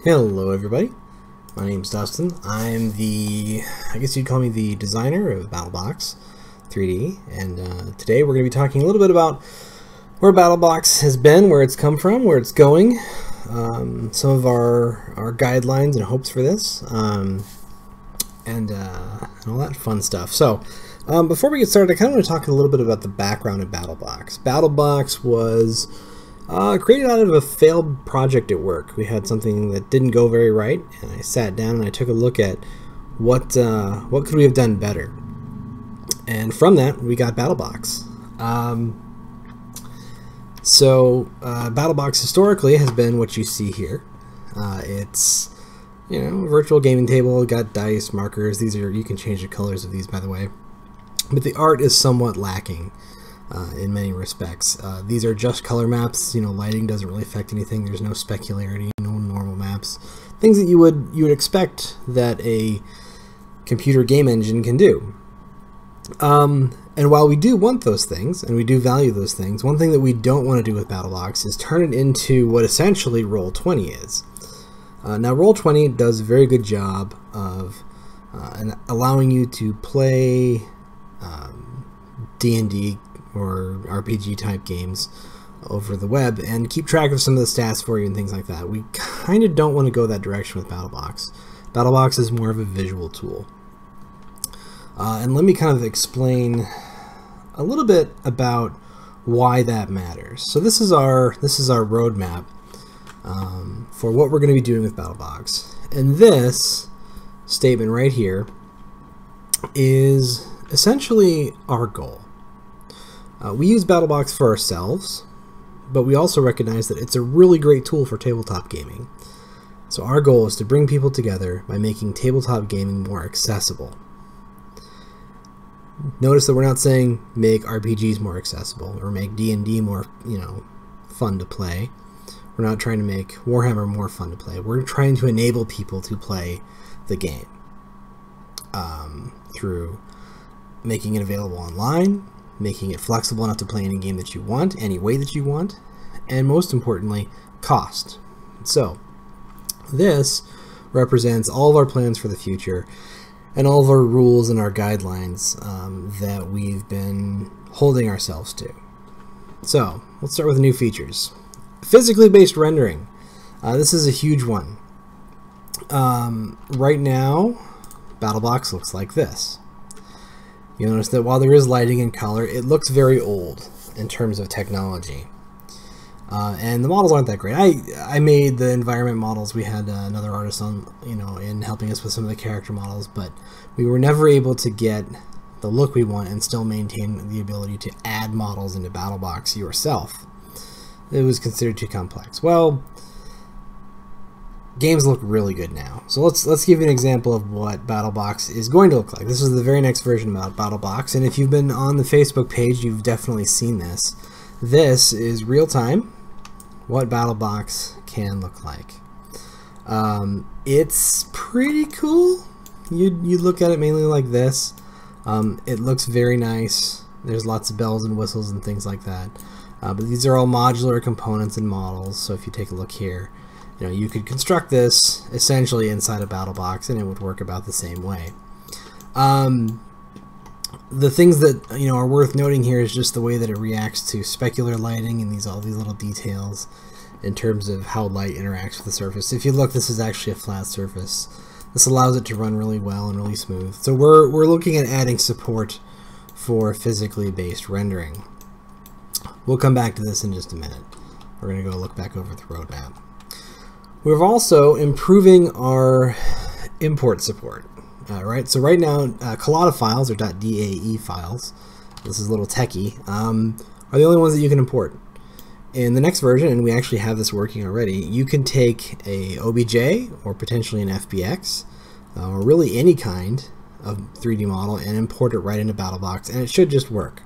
Hello everybody, my name's Dustin. I'm I guess you'd call me the designer of BattleBox3D, and today we're going to be talking a little bit about where BattleBox has been, where it's come from, where it's going, some of our guidelines and hopes for this, and all that fun stuff. So before we get started, I kind of want to talk a little bit about the background of BattleBox. BattleBox was created out of a failed project at work. We had something that didn't go very right, and I sat down and I took a look at what could we have done better. And from that, we got BattleBox. BattleBox historically has been what you see here. It's a virtual gaming table. Got dice, markers. You can change the colors of these, by the way. But the art is somewhat lacking. In many respects. These are just color maps. Lighting doesn't really affect anything. There's no specularity, no normal maps. Things that you would expect that a computer game engine can do. And while we do want those things, and we do value those things, one thing that we don't want to do with BattleBox is turn it into what essentially Roll20 is. Now Roll20 does a very good job of allowing you to play D&D or RPG type games over the web and keep track of some of the stats for you and things like that. We kind of don't want to go that direction with BattleBox. BattleBox is more of a visual tool. And let me kind of explain a little bit about why that matters. So this is our roadmap for what we're going to be doing with BattleBox. And this statement right here is essentially our goal. We use BattleBox for ourselves, but we also recognize that it's a really great tool for tabletop gaming. So our goal is to bring people together by making tabletop gaming more accessible. Notice that we're not saying make RPGs more accessible or make D&D more, fun to play. We're not trying to make Warhammer more fun to play. We're trying to enable people to play the game through making it available online, making it flexible enough to play any game that you want, any way that you want, and most importantly, cost. So this represents all of our plans for the future and all of our rules and our guidelines that we've been holding ourselves to. So let's start with the new features. Physically based rendering. This is a huge one. Right now, BattleBox looks like this. You'll notice that while there is lighting and color, it looks very old in terms of technology. And the models aren't that great. I made the environment models. We had another artist on, in helping us with some of the character models, but we were never able to get the look we want and still maintain the ability to add models into BattleBox yourself. It was considered too complex. Well, games look really good now. So let's give you an example of what BattleBox is going to look like. This is the very next version of BattleBox, and if you've been on the Facebook page, you've definitely seen this. This is real-time what BattleBox can look like. It's pretty cool. You look at it mainly like this. It looks very nice. There's lots of bells and whistles and things like that. But these are all modular components and models, so if you take a look here, you could construct this essentially inside a BattleBox and it would work about the same way. The things that are worth noting here is just the way that it reacts to specular lighting and all these little details in terms of how light interacts with the surface. If you look, this is actually a flat surface. This allows it to run really well and really smooth. So we're looking at adding support for physically based rendering. We'll come back to this in just a minute. We're going to go look back over the roadmap. We're also improving our import support. Right, so right now, Collada files, or .dae files, this is a little techie, are the only ones that you can import. In the next version, and we actually have this working already, you can take a OBJ, or potentially an FBX, or really any kind of 3D model, and import it right into BattleBox, and it should just work.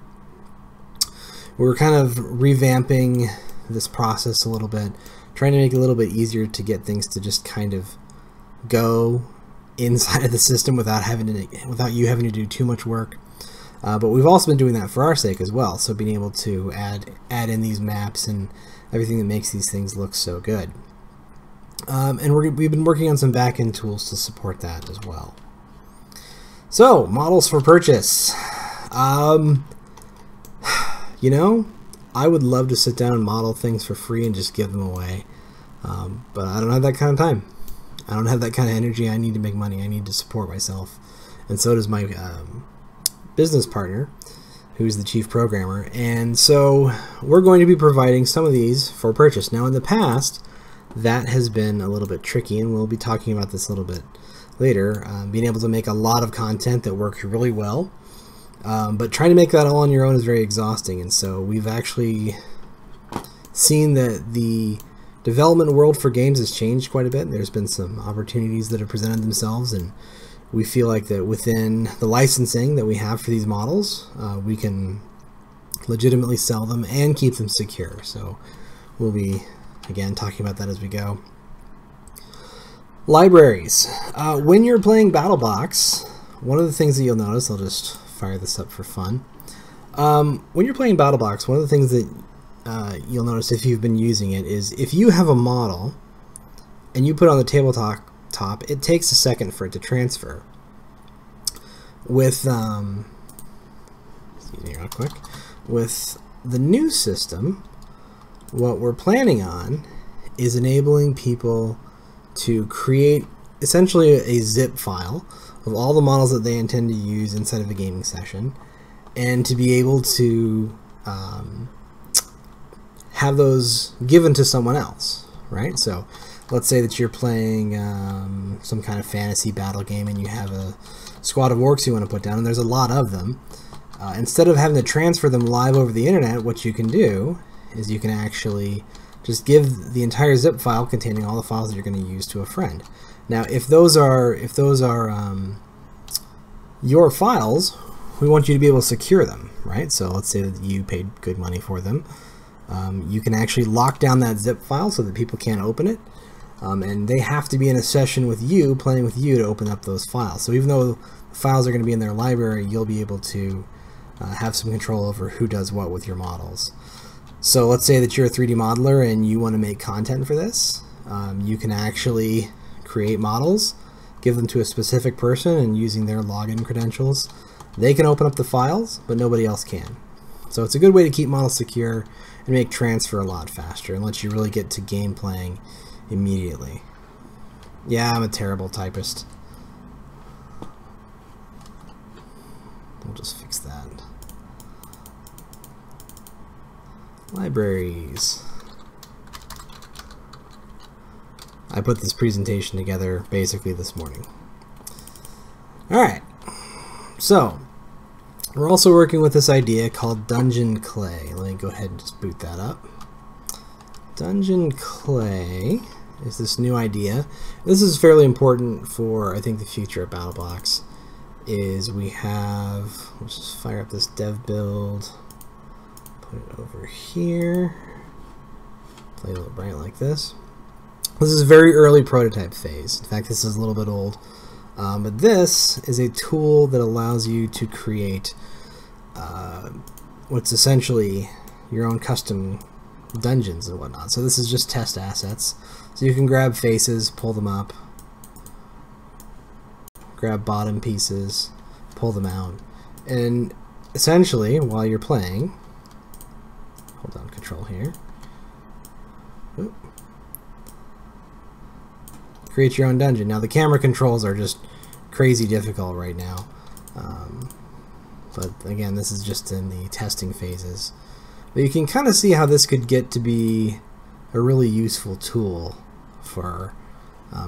We're kind of revamping this process a little bit, trying to make it a little bit easier to get things to just kind of go inside of the system without you having to do too much work. But we've also been doing that for our sake as well, so being able to add in these maps and everything that makes these things look so good. And we've been working on some back-end tools to support that as well. So, models for purchase. You know, I would love to sit down and model things for free and just give them away. But I don't have that kind of time. I don't have that kind of energy. I need to make money. I need to support myself. And so does my business partner, who's the chief programmer. And so we're going to be providing some of these for purchase. Now, in the past, that has been a little bit tricky, and we'll be talking about this a little bit later. Being able to make a lot of content that works really well, but trying to make that all on your own is very exhausting. And so we've actually seen that the development world for games has changed quite a bit. There's been some opportunities that have presented themselves, and we feel like that within the licensing that we have for these models, we can legitimately sell them and keep them secure. So we'll be, again, talking about that as we go. Libraries. When you're playing BattleBox, one of the things that you'll notice, I'll just fire this up for fun. When you're playing BattleBox, one of the things that you'll notice if you've been using it is if you have a model and you put it on the tabletop, it takes a second for it to transfer. With excuse me real quick, with the new system, what we're planning on is enabling people to create essentially a zip file of all the models that they intend to use inside of a gaming session, and to be able to have those given to someone else, right? So let's say that you're playing some kind of fantasy battle game and you have a squad of orcs you want to put down, and there's a lot of them. Instead of having to transfer them live over the internet, what you can do is you can actually just give the entire zip file containing all the files that you're going to use to a friend. Now, if those are your files, we want you to be able to secure them, right? So let's say that you paid good money for them. You can actually lock down that zip file so that people can't open it, and they have to be in a session with you, playing with you, to open up those files. So even though the files are going to be in their library, you'll be able to have some control over who does what with your models. So let's say that you're a 3D modeler and you want to make content for this. You can actually create models, give them to a specific person, and using their login credentials, they can open up the files, but nobody else can. So it's a good way to keep models secure and make transfer a lot faster and let you really get to game playing immediately. Yeah, I'm a terrible typist. We'll just fix that. Libraries. I put this presentation together basically this morning. Alright, so we're also working with this idea called Dungeon Clay. Let me go ahead and just boot that up. Dungeon Clay is this new idea. This is fairly important for, I think, the future of BattleBox. Is we have, let's just fire up this dev build, put it over here, play a little bright like this. This is a very early prototype phase. In fact, this is a little bit old. But this is a tool that allows you to create what's essentially your own custom dungeons and whatnot. So this is just test assets. So you can grab faces, pull them up, grab bottom pieces, pull them out, and essentially while you're playing, hold down control here, oop, create your own dungeon. Now the camera controls are just crazy difficult right now, but again, this is just in the testing phases. But you can kind of see how this could get to be a really useful tool for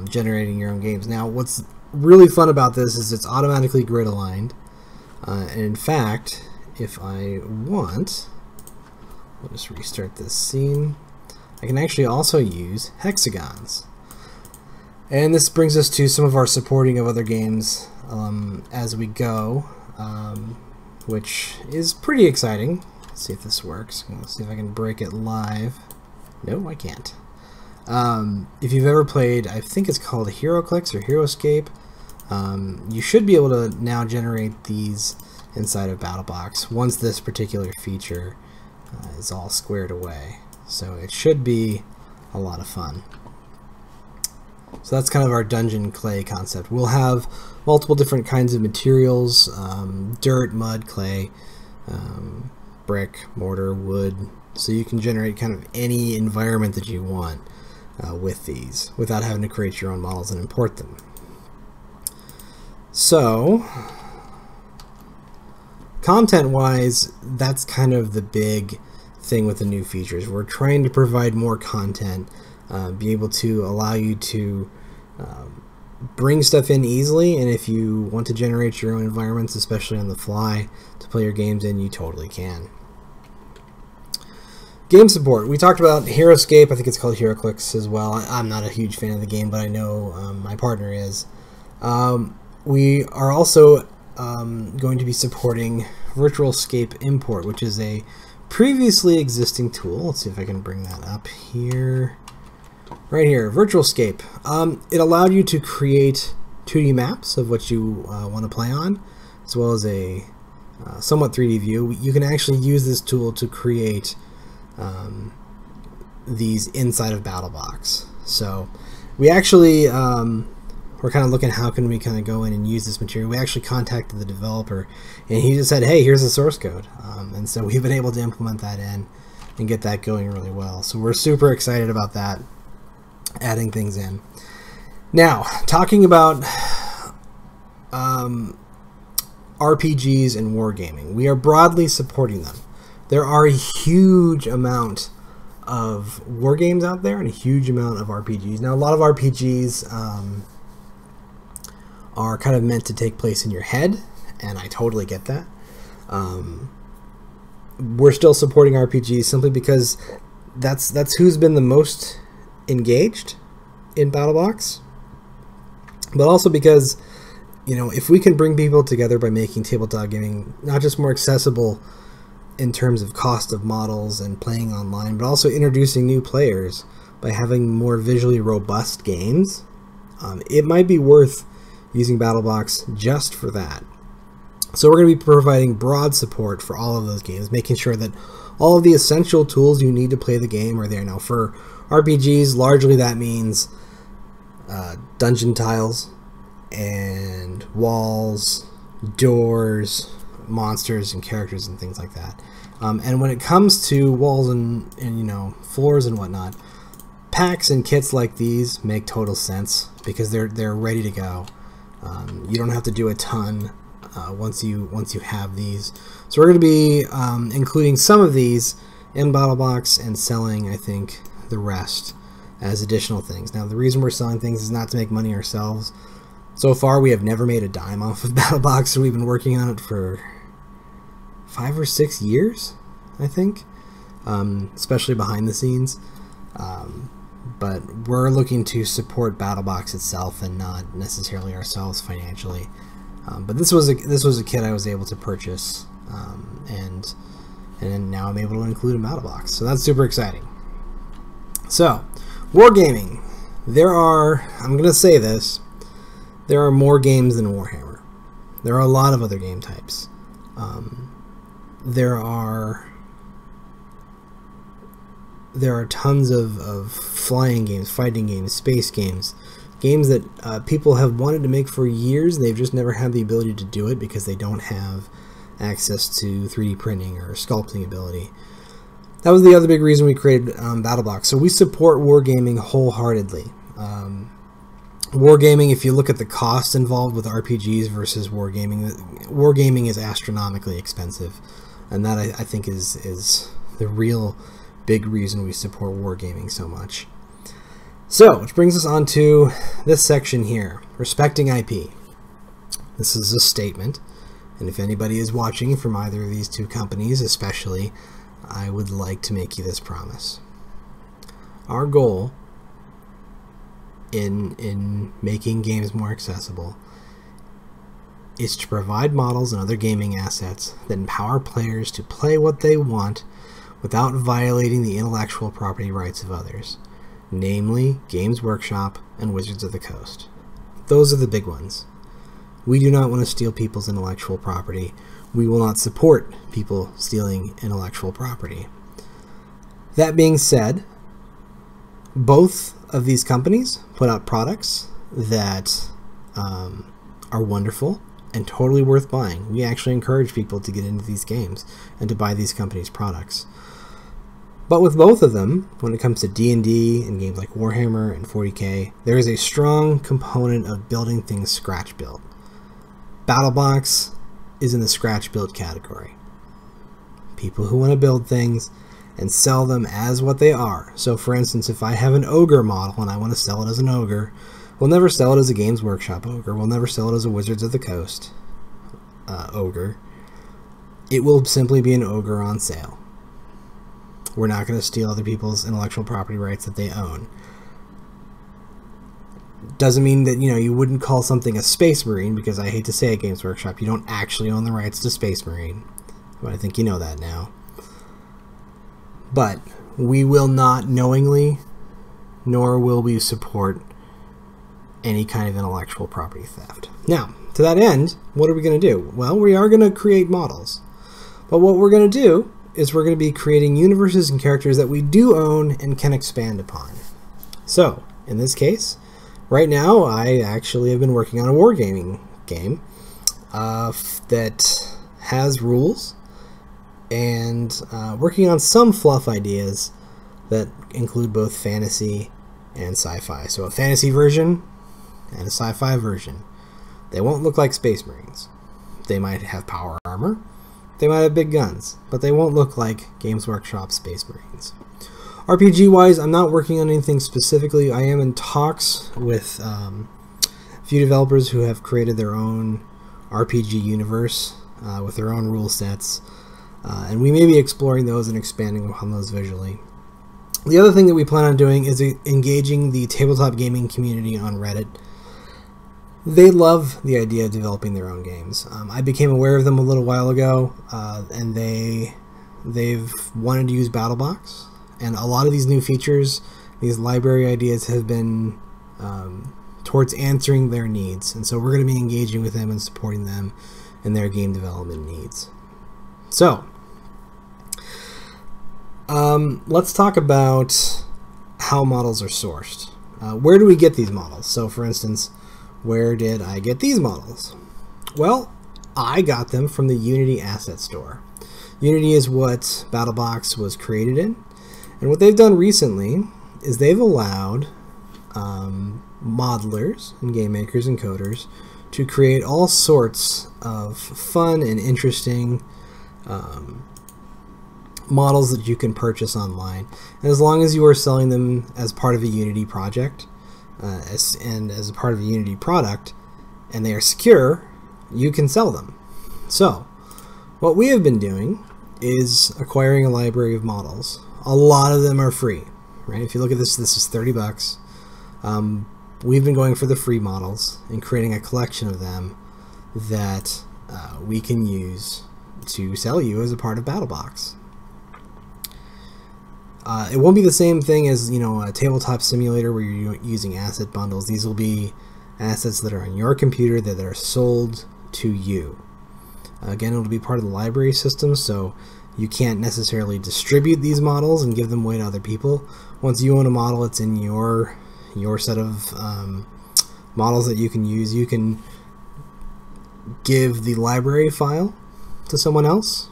generating your own games. Now what's really fun about this is it's automatically grid aligned, and in fact, if I want, I'll just restart this scene, I can actually also use hexagons. And this brings us to some of our supporting of other games as we go, which is pretty exciting. Let's see if this works. Let's see if I can break it live. No, I can't. If you've ever played, I think it's called HeroClix or HeroScape, you should be able to now generate these inside of BattleBox once this particular feature is all squared away. So it should be a lot of fun. So that's kind of our dungeon clay concept. We'll have multiple different kinds of materials, dirt, mud, clay, brick, mortar, wood, so you can generate kind of any environment that you want with these without having to create your own models and import them. So content-wise, that's kind of the big thing with the new features. We're trying to provide more content, be able to allow you to bring stuff in easily, and if you want to generate your own environments, especially on the fly, to play your games in, you totally can. Game support. We talked about HeroScape. I think it's called HeroClix as well. I'm not a huge fan of the game, but I know my partner is. We are also going to be supporting VirtualScape Import, which is a previously existing tool. Let's see if I can bring that up here. Right here, VirtualScape. It allowed you to create 2D maps of what you want to play on, as well as a somewhat 3D view. You can actually use this tool to create these inside of BattleBox. So we actually we're kind of looking how can we kind of go in and use this material. We actually contacted the developer, and he just said, hey, here's the source code, and so we've been able to implement that in and get that going really well. So we're super excited about that, adding things in. Now, talking about RPGs and wargaming, we are broadly supporting them. There are a huge amount of war games out there and a huge amount of RPGs. Now, a lot of RPGs are kind of meant to take place in your head, and I totally get that. We're still supporting RPGs simply because that's who's been the most engaged in BattleBox, but also because, you know, if we can bring people together by making tabletop gaming not just more accessible in terms of cost of models and playing online, but also introducing new players by having more visually robust games, it might be worth using BattleBox just for that. So we're going to be providing broad support for all of those games, making sure that all of the essential tools you need to play the game are there. Now, for RPGs, largely that means dungeon tiles and walls, doors, monsters and characters and things like that. And when it comes to walls and you know, floors and whatnot, packs and kits like these make total sense because they're ready to go. You don't have to do a ton once you have these. So we're going to be including some of these in BattleBox and selling, I think, the rest as additional things. Now, the reason we're selling things is not to make money ourselves. So far, we have never made a dime off of BattleBox, so we've been working on it for 5 or 6 years, I think, especially behind the scenes. But we're looking to support BattleBox itself and not necessarily ourselves financially. But this was a kit I was able to purchase, and now I'm able to include in BattleBox. So that's super exciting. So, wargaming. There are, I'm going to say this, there are more games than Warhammer. There are a lot of other game types. There are tons of flying games, fighting games, space games, games that people have wanted to make for years. They've just never had the ability to do it because they don't have access to 3D printing or sculpting ability. That was the other big reason we created BattleBox. So we support wargaming wholeheartedly. Wargaming, if you look at the cost involved with RPGs versus wargaming is astronomically expensive, and that I think is the real big reason we support wargaming so much. So, which brings us on to this section here, respecting IP. This is a statement, and if anybody is watching from either of these two companies especially, I would like to make you this promise. Our goal in making games more accessible is to provide models and other gaming assets that empower players to play what they want without violating the intellectual property rights of others, namely Games Workshop and Wizards of the Coast. Those are the big ones. We do not want to steal people's intellectual property. We will not support people stealing intellectual property. That being said, Both of these companies put out products that are wonderful and totally worth buying. We actually encourage people to get into these games and to buy these companies' products. But with both of them, when it comes to D&D and games like Warhammer and 40K, there is a strong component of building things scratch built. BattleBox is in the scratch build category. People who want to build things and sell them as what they are. So for instance, if I have an ogre model and I want to sell it as an ogre, we'll never sell it as a Games Workshop ogre. We'll never sell it as a Wizards of the Coast ogre. It will simply be an ogre on sale. We're not going to steal other people's intellectual property rights that they own. Doesn't mean that, you wouldn't call something a Space Marine, because I hate to say at Games Workshop, you don't actually own the rights to Space Marine. But I think you know that now. But we will not knowingly, nor will we support any kind of intellectual property theft. Now, to that end, what are we going to do? Well, we are going to create models. But what we're going to do is we're going to be creating universes and characters that we do own and can expand upon. So, in this case, right now I actually have been working on a wargaming game that has rules and working on some fluff ideas that include both fantasy and sci-fi. So a fantasy version and a sci-fi version. They won't look like Space Marines. They might have power armor. They might have big guns, but they won't look like Games Workshop Space Marines. RPG-wise, I'm not working on anything specifically. I am in talks with a few developers who have created their own RPG universe with their own rule sets, and we may be exploring those and expanding upon those visually. The other thing that we plan on doing is engaging the tabletop gaming community on Reddit. They love the idea of developing their own games. I became aware of them a little while ago, and they've wanted to use BattleBox. And a lot of these new features, these library ideas, have been towards answering their needs. And so we're going to be engaging with them and supporting them in their game development needs. So, let's talk about how models are sourced. Where do we get these models? So, for instance, where did I get these models? Well, I got them from the Unity Asset Store. Unity is what BattleBox was created in. And what they've done recently is they've allowed modelers and game makers and coders to create all sorts of fun and interesting models that you can purchase online. And as long as you are selling them as part of a Unity project, and as a part of a Unity product, and they are secure, you can sell them. So, what we have been doing is acquiring a library of models. A lot of them are free, right? If you look at this, this is $30. We've been going for the free models and creating a collection of them that we can use to sell you as a part of BattleBox. It won't be the same thing as, a tabletop simulator where you're using asset bundles. These will be assets that are on your computer that are sold to you. Again, it'll be part of the library system, so you can't necessarily distribute these models and give them away to other people. Once you own a model, it's in your set of models that you can use. You can give the library file to someone else,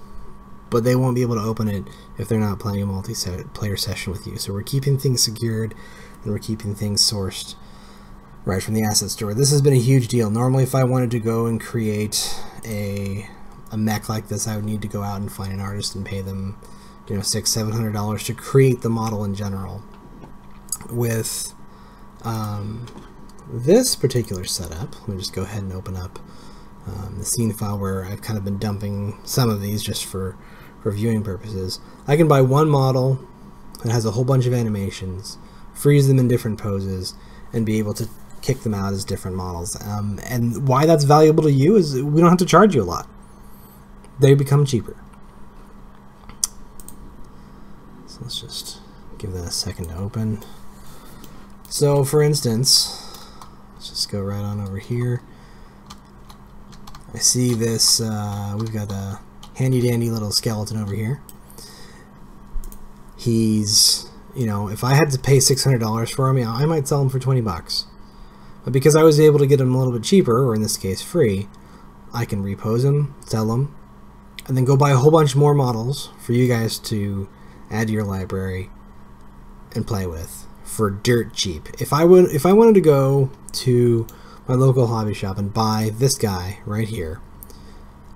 but they won't be able to open it if they're not playing a multiplayer session with you. So we're keeping things secured and we're keeping things sourced right from the asset store. This has been a huge deal. Normally, if I wanted to go and create a mech like this, I would need to go out and find an artist and pay them, $600-700 to create the model in general. With this particular setup, let me just go ahead and open up the scene file where I've kind of been dumping some of these just for viewing purposes. I can buy one model that has a whole bunch of animations, freeze them in different poses, and be able to kick them out as different models. And why that's valuable to you is we don't have to charge you a lot. They become cheaper. So let's just give that a second to open. So for instance, let's just go right on over here. I see this, we've got a handy dandy little skeleton over here. He's You know, if I had to pay $600 for them, I might sell them for 20 bucks. But because I was able to get them a little bit cheaper, or in this case free, I can repose them, sell them, and then go buy a whole bunch more models for you guys to add to your library and play with for dirt cheap. If I wanted to go to my local hobby shop and buy this guy right here,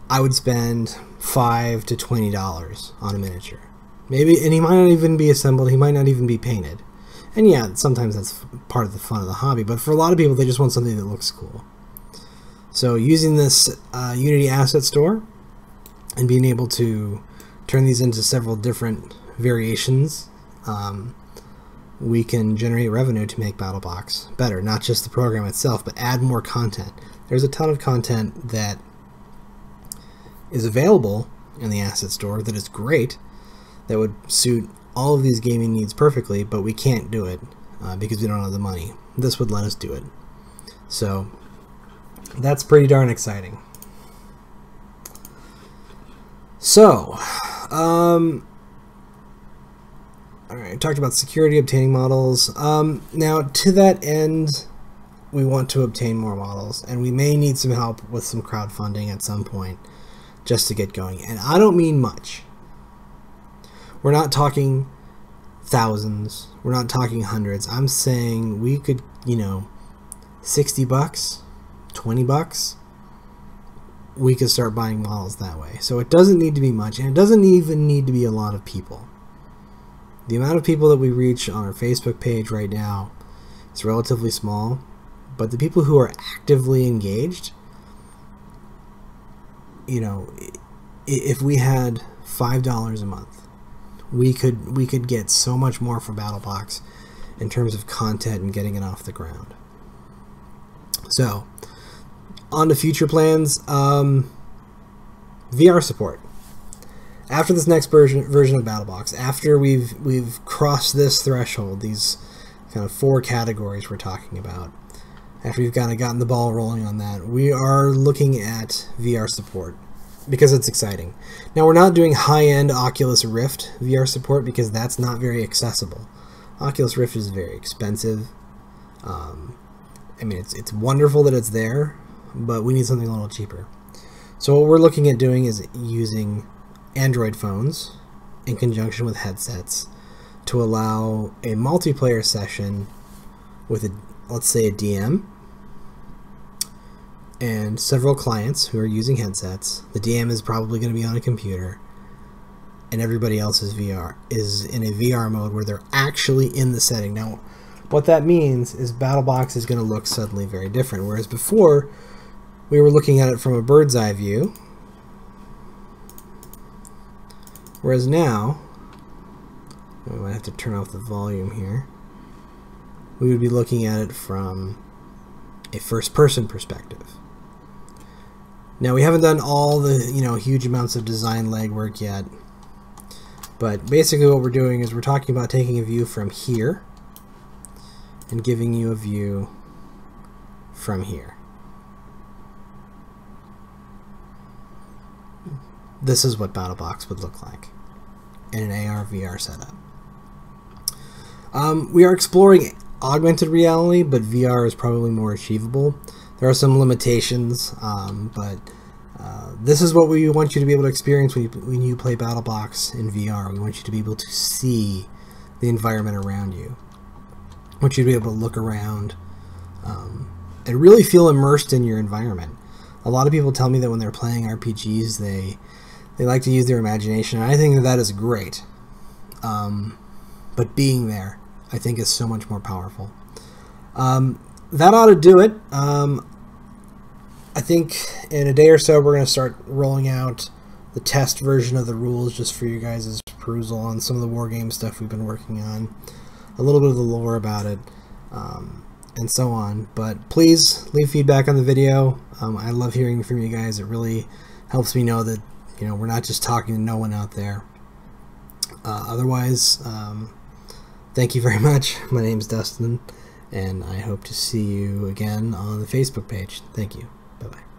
I would spend $5 to $20 on a miniature. Maybe, and he might not even be assembled, he might not even be painted. And yeah, sometimes that's part of the fun of the hobby, but for a lot of people, they just want something that looks cool. So using this Unity Asset Store and being able to turn these into several different variations, we can generate revenue to make BattleBox better. Not just the program itself, but add more content. There's a ton of content that is available in the Asset Store that is great, that would suit all of these gaming needs perfectly, but we can't do it because we don't have the money. This would let us do it. So that's pretty darn exciting. So, alright, talked about security, obtaining models. Now, to that end, we want to obtain more models, and we may need some help with some crowdfunding at some point just to get going. And I don't mean much. We're not talking thousands. We're not talking hundreds. I'm saying we could, you know, 60 bucks, 20 bucks, we could start buying models that way. So it doesn't need to be much, and it doesn't even need to be a lot of people. The amount of people that we reach on our Facebook page right now is relatively small, but the people who are actively engaged, you know, if we had $5 a month, we could get so much more from BattleBox in terms of content and getting it off the ground. So, on to future plans. VR support. After this next version of BattleBox, after we've crossed this threshold, these kind of 4 categories we're talking about, after we've kind of gotten the ball rolling on that, we are looking at VR support, because it's exciting. Now, we're not doing high-end Oculus Rift VR support because that's not very accessible. Oculus Rift is very expensive. I mean, it's wonderful that it's there, but we need something a little cheaper. So what we're looking at doing is using Android phones in conjunction with headsets to allow a multiplayer session with, let's say, a DM and several clients who are using headsets. The DM is probably going to be on a computer, and everybody else is in a VR mode where they're actually in the setting. Now, what that means is BattleBox is going to look suddenly very different, whereas before we were looking at it from a bird's eye view, whereas now, I might have to turn off the volume here, we would be looking at it from a first-person perspective. Now, we haven't done all the, you know, huge amounts of design legwork yet, but basically what we're doing is we're talking about taking a view from here and giving you a view from here. This is what BattleBox would look like in an AR/VR setup. We are exploring augmented reality, but VR is probably more achievable. There are some limitations, but this is what we want you to be able to experience when you play BattleBox in VR. We want you to be able to see the environment around you. We want you to be able to look around and really feel immersed in your environment. A lot of people tell me that when they're playing RPGs, they like to use their imagination, and I think that is great. But being there, I think, is so much more powerful. That ought to do it. I think in a day or so we're going to start rolling out the test version of the rules just for you guys' perusal on some of the wargame stuff we've been working on, a little bit of the lore about it, and so on. But please leave feedback on the video. I love hearing from you guys. It really helps me know that, you know, we're not just talking to no one out there. Otherwise, thank you very much. My name's Dustin, and I hope to see you again on the Facebook page. Thank you. Bye-bye.